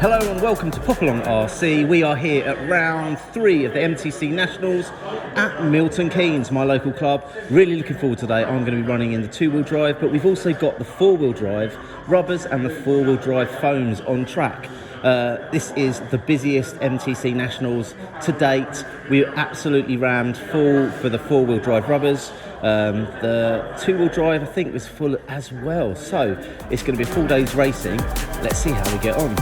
Hello and welcome to Pop Along RC. We are here at round 3 of the MTC Nationals at Milton Keynes, my local club. Really looking forward today. I'm going to be running in the 2-wheel drive, but we've also got the 4-wheel drive rubbers and the 4-wheel drive foams on track. This is the busiest MTC Nationals to date. We're absolutely rammed full for the 4-wheel drive rubbers. The 2-wheel drive I think was full as well. So it's going to be a full day's racing. Let's see how we get on.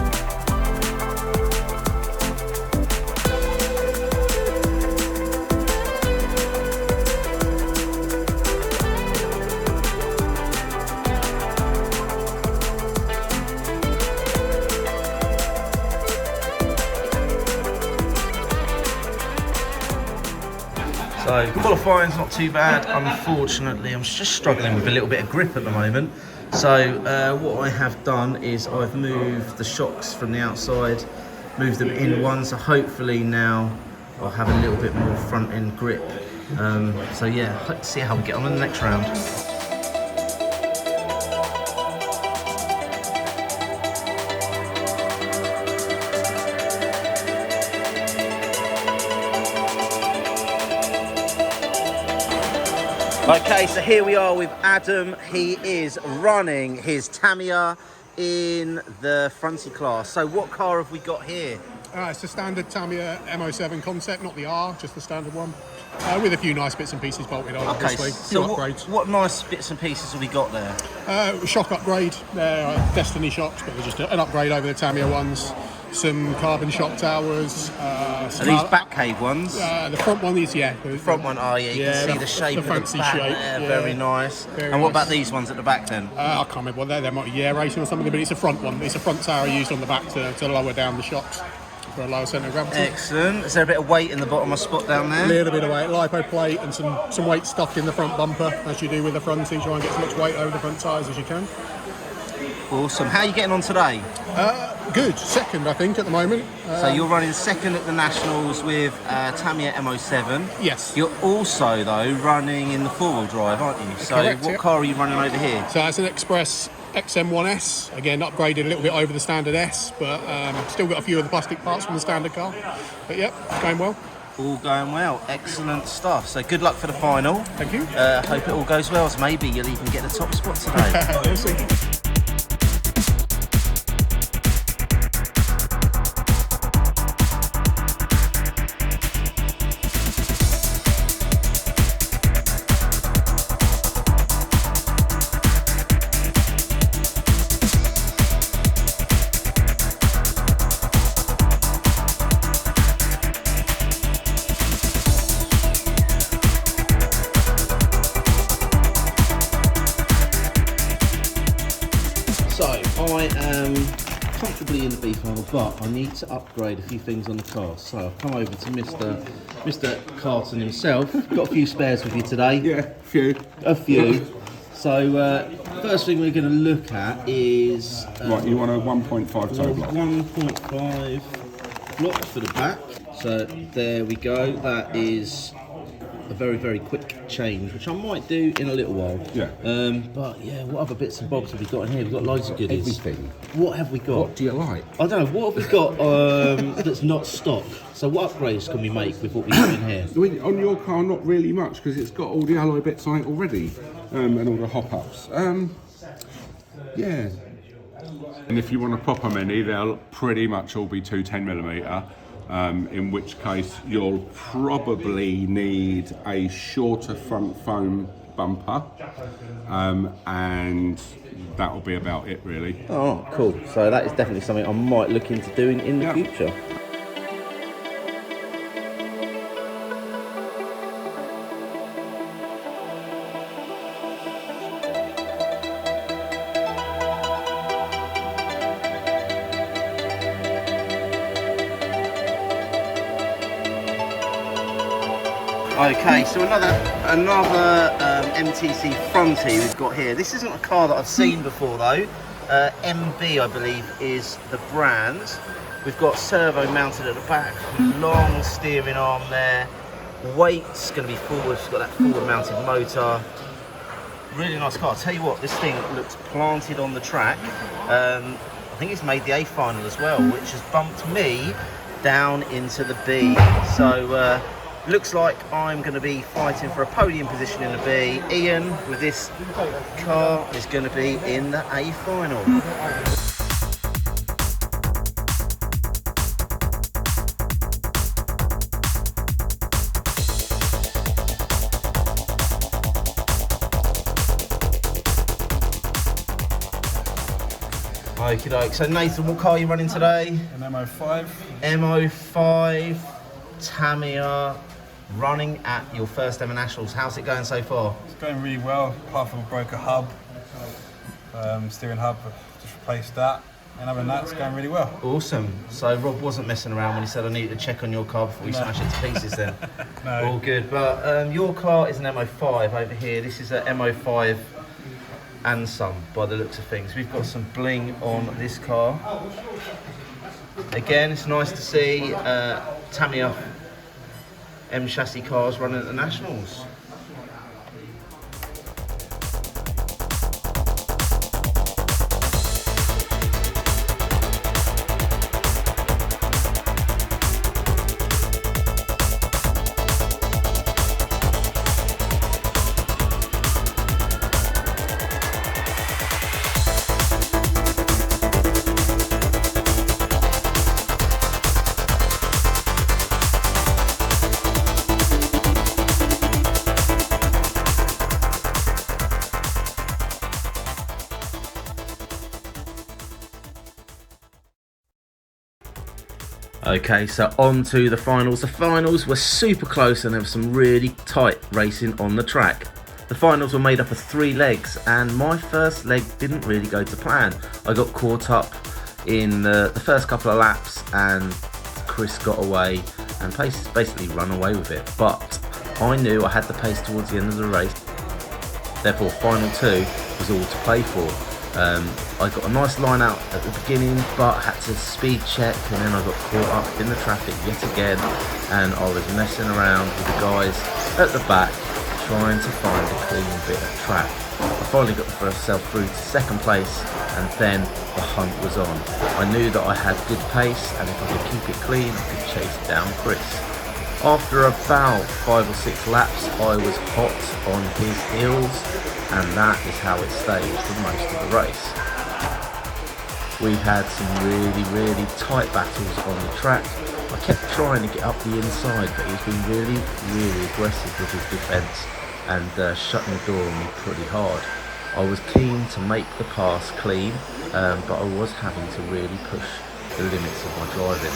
So qualifying's not too bad. Unfortunately, I'm just struggling with a little bit of grip at the moment. So what I have done is I've moved the shocks from the outside, moved them in one, so hopefully now I'll have a little bit more front end grip. So yeah, let's see how we get on in the next round. Okay, so here we are with Adam. He is running his Tamiya in the Frontie class. So what car have we got here? It's the standard Tamiya M07 concept, not the R, just the standard one, with a few nice bits and pieces bolted on, obviously. So what nice bits and pieces have we got there? Shock upgrade, they're Destiny shocks, but they're just an upgrade over the Tamiya ones. Some carbon shock towers. Are these Batcave ones? The front one is, yeah. The front one, oh yeah, you can see the shape of the fancy back shape. there, Yeah. very nice. And what about these ones at the back then? I can't remember what they're might be racing or something, but it's a front one. It's a front tower used on the back to lower down the shocks for a lower centre of gravity. Excellent. Is there a bit of weight in the bottom of spot down there? A little bit of weight, lipo plate and some weight stuck in the front bumper, as you do with the Frontie. Try and get as much weight over the front tyres as you can. Awesome. How are you getting on today? Good. Second, I think, at the moment. So you're running second at the Nationals with Tamiya M07. Yes. You're also, though, running in the 4-wheel drive, aren't you? So Correct, what yeah. car are you running over here? So it's an Xpress XM1S. Again, upgraded a little bit over the standard S, but still got a few of the plastic parts from the standard car. But yep, going well. All going well. Excellent stuff. So good luck for the final. Thank you. Hope it all goes well. So maybe you'll even get the top spot today. We'll see. So I am comfortably in the B final, but I need to upgrade a few things on the car. So I've come over to Mr. Carten himself. Got a few spares with you today. Yeah, a few. So first thing we're going to look at is Right, you want a 1.5 toe block? 1.5 block for the back. So there we go. That is a very, very quick change, which I might do in a little while. Yeah. But yeah, what other bits and bobs have we got in here? We've got loads of goodies. Everything. What have we got? What do you like? I don't know. What have we got that's not stock? So what upgrades can we make with what we got in here? I mean, on your car, not really much, because it's got all the alloy bits on it already, and all the hop-ups. Yeah. And if you want a proper mini, they'll pretty much all be 210mm. In which case you'll probably need a shorter front foam bumper, and that'll be about it really. Oh, cool. So that is definitely something I might look into doing in the future. Okay, so another MTC Frontie we've got here. This isn't a car that I've seen before though. MB, I believe, is the brand. We've got servo mounted at the back, long steering arm there. Weight's going to be forward, it's got that forward mounted motor. Really nice car. I'll tell you what, this thing looks planted on the track. I think he's made the A final as well, which has bumped me down into the B. So looks like I'm going to be fighting for a podium position in the B. Ian, with this car, is going to be in the A final. Okie doke. So Nathan, what car are you running today? An M05. M05, Tamiya, running at your first M Nationals. How's it going so far? It's going really well, apart from a broken hub. Steering hub, just replaced that. And other than that, it's going really well. Awesome. So Rob wasn't messing around when he said I needed to check on your car before we smash it to pieces then. No. All good. But your car is an M05 over here. This is an M05 and some, by the looks of things. We've got some bling on this car. Again, it's nice to see Tamiya M chassis cars running at the Nationals. Okay, so on to the finals. The finals were super close and there was some really tight racing on the track. The finals were made up of 3 legs and my first leg didn't really go to plan. I got caught up in the first couple of laps and Chris got away and basically run away with it. But I knew I had the pace towards the end of the race. Therefore, final 2 was all to play for. I got a nice line out at the beginning, but had to speed check, and then I got caught up in the traffic yet again, and I was messing around with the guys at the back, trying to find a clean bit of track. I finally got myself through to second place, and then the hunt was on. I knew that I had good pace, and if I could keep it clean, I could chase down Chris. After about 5 or 6 laps, I was hot on his heels, and that is how it stayed for most of the race. We had some really tight battles on the track. I kept trying to get up the inside, but he's been really aggressive with his defence and shutting the door on me pretty hard. I was keen to make the pass clean, but I was having to really push the limits of my driving.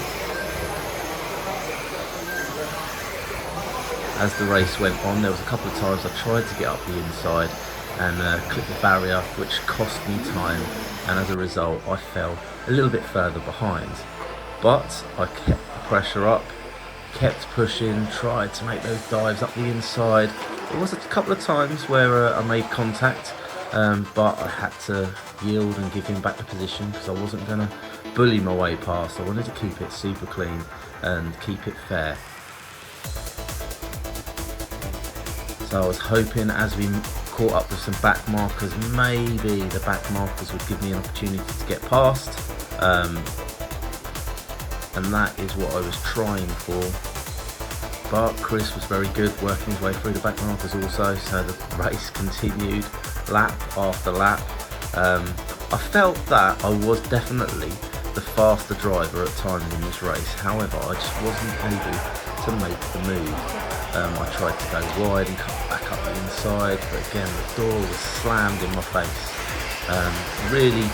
As the race went on, there was a couple of times I tried to get up the inside and clip the barrier, which cost me time, and as a result I fell a little bit further behind. But I kept the pressure up, kept pushing, tried to make those dives up the inside. There was a couple of times where I made contact, but I had to yield and give him back the position because I wasn't going to bully my way past. I wanted to keep it super clean and keep it fair. So I was hoping as we caught up with some back markers, maybe the back markers would give me an opportunity to get past, and that is what I was trying for. But Chris was very good working his way through the back markers also, so the race continued lap after lap. I felt that I was definitely the faster driver at times in this race, however I just wasn't able to make the move. I tried to go wide and cut back up the inside, but again the door was slammed in my face. Really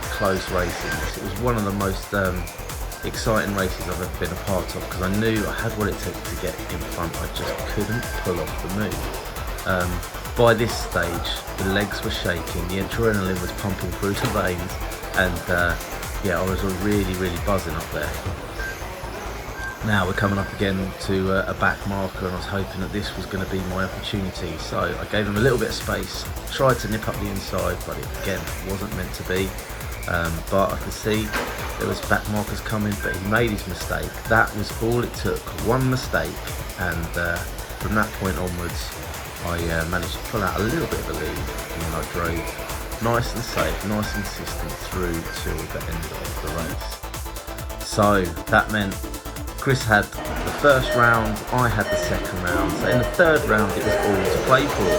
close racing. It was one of the most exciting races I've ever been a part of because I knew I had what it took to get in front. I just couldn't pull off the move. By this stage the legs were shaking, the adrenaline was pumping through the veins, and yeah, I was really buzzing up there. Now we're coming up again to a back marker, and I was hoping that this was going to be my opportunity, so I gave him a little bit of space, tried to nip up the inside, but it again wasn't meant to be. But I could see there was back markers coming, but he made his mistake. That was all it took, one mistake, and from that point onwards I managed to pull out a little bit of a lead, and then I drove nice and safe, nice and consistent through till the end of the race. So that meant Chris had the first round, I had the second round. So in the third round, it was all to play for.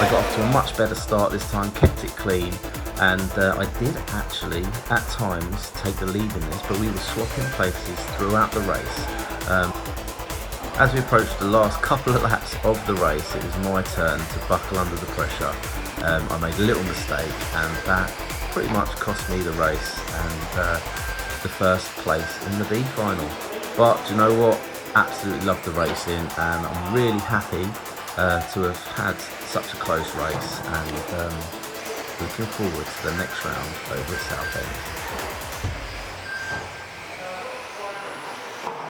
I got off to a much better start this time, kept it clean, and I did actually, at times, take the lead in this, but we were swapping places throughout the race. As we approached the last couple of laps of the race, it was my turn to buckle under the pressure. I made a little mistake, and that pretty much cost me the race and the first place in the B final. But do you know what? Absolutely loved the racing, and I'm really happy to have had such a close race, and looking forward to the next round over at Southend.